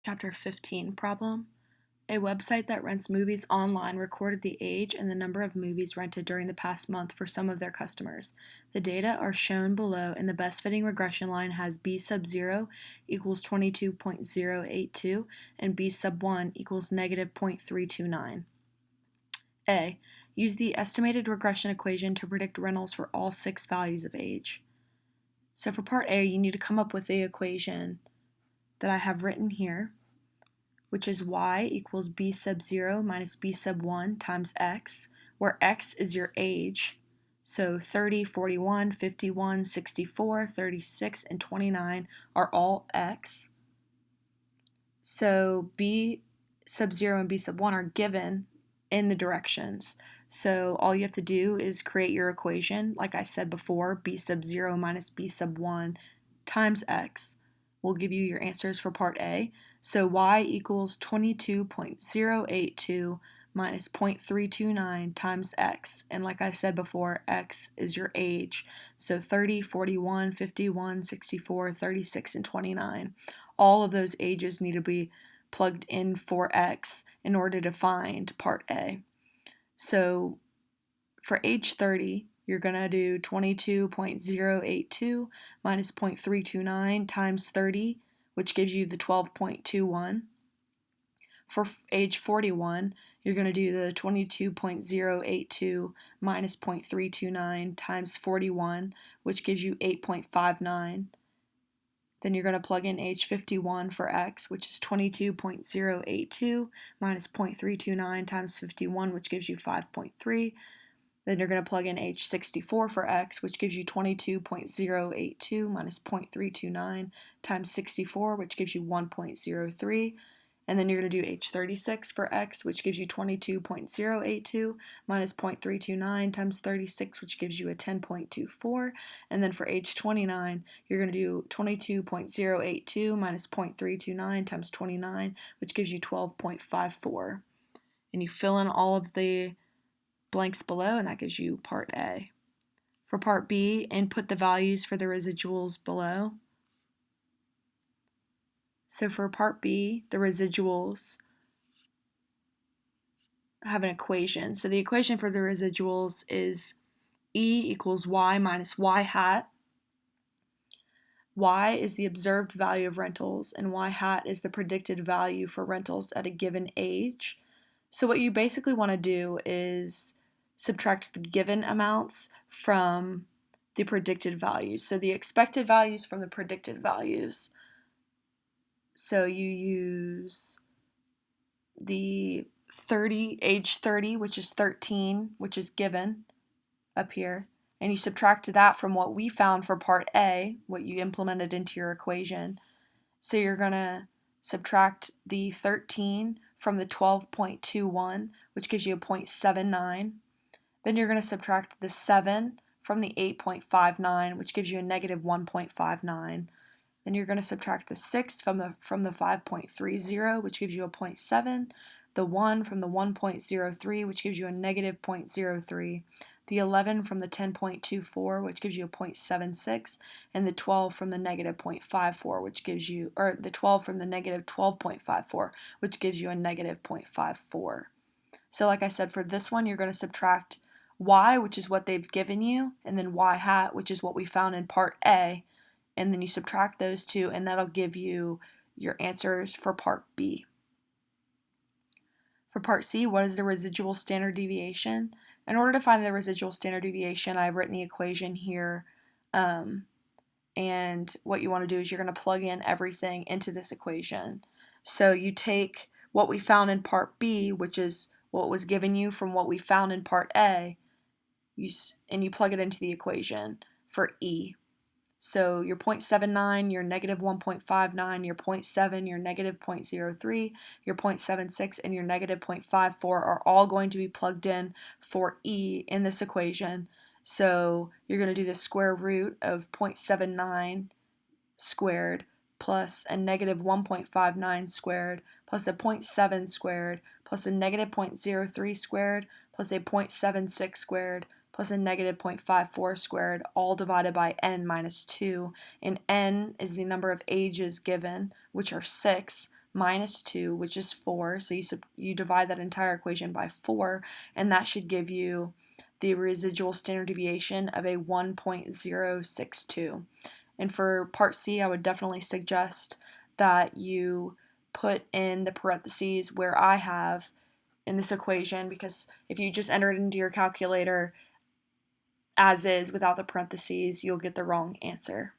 Chapter 15 problem. A website that rents movies online recorded the age and the number of movies rented during the past month for some of their customers. The data are shown below, and the best fitting regression line has b sub 0 equals 22.082 and b sub 1 equals negative 0.329. A. Use the estimated regression equation to predict rentals for all 6 values of age. So for part A, you need to come up with the equation that I have written here, which is y equals b sub 0 minus b sub 1 times x, where x is your age. So 30, 41, 51, 64, 36, and 29 are all x. So b sub 0 and b sub 1 are given in the directions. So all you have to do is create your equation, like I said before, b sub 0 minus b sub 1 times x will give you your answers for part A. So y equals 22.082 minus 0.329 times x. And like I said before, x is your age. So 30, 41, 51, 64, 36, and 29. All of those ages need to be plugged in for x in order to find part A. So for age 30, you're going to do 22.082 minus 0.329 times 30, which gives you the 12.21. For age 41, you're going to do the 22.082 minus 0.329 times 41, which gives you 8.59. Then you're going to plug in age 51 for x, which is 22.082 minus 0.329 times 51, which gives you 5.3. Then you're going to plug in age 64 for x, which gives you 22.082 minus 0.329 times 64, which gives you 1.03. And then you're going to do age 36 for x, which gives you 22.082 minus 0.329 times 36, which gives you a 10.24. And then for age 29, you're going to do 22.082 minus 0.329 times 29, which gives you 12.54. And you fill in all of the blanks below, and that gives you part A. For part B, input the values for the residuals below. So for part B, the residuals have an equation. So the equation for the residuals is E equals Y minus Y hat. Y is the observed value of rentals, and Y hat is the predicted value for rentals at a given age. So what you basically want to do is subtract the given amounts from the predicted values. So the expected values from the predicted values. So you use the age 30, which is 13, which is given up here, and you subtract that from what we found for part A, what you implemented into your equation. So you're going to subtract the 13 from the 12.21, which gives you a 0.79. Then you're going to subtract the 7 from the 8.59, which gives you a negative 1.59. Then you're going to subtract the 6 from the 5.30, which gives you a 0.7, the 1 from the 1.03, which gives you a negative 0.03, the 11 from the 10.24, which gives you a 0.76, and the 12 from the negative 0.54, which gives you, or the 12 from the negative 12.54, which gives you a negative 0.54. So like I said, for this one, you're going to subtract y, which is what they've given you, and then y hat, which is what we found in part A, and then you subtract those two, and that'll give you your answers for part B. For part C, what is the residual standard deviation? In order to find the residual standard deviation, I've written the equation here, and what you want to do is you're going to plug in everything into this equation. So you take what we found in part B, which is what was given you from what we found in part A, and you plug it into the equation for E. So your 0.79, your negative 1.59, your 0.7, your negative 0.03, your 0.76, and your negative 0.54 are all going to be plugged in for E in this equation. So you're going to do the square root of 0.79 squared plus a negative 1.59 squared plus a 0.7 squared plus a negative 0.03 squared plus a 0.76 squared plus a negative 0.54 squared, all divided by n minus 2. And n is the number of ages given, which are 6, minus 2, which is 4. So you divide that entire equation by 4, and that should give you the residual standard deviation of a 1.062. And for part C, I would definitely suggest that you put in the parentheses where I have in this equation, because if you just enter it into your calculator as is without the parentheses, you'll get the wrong answer.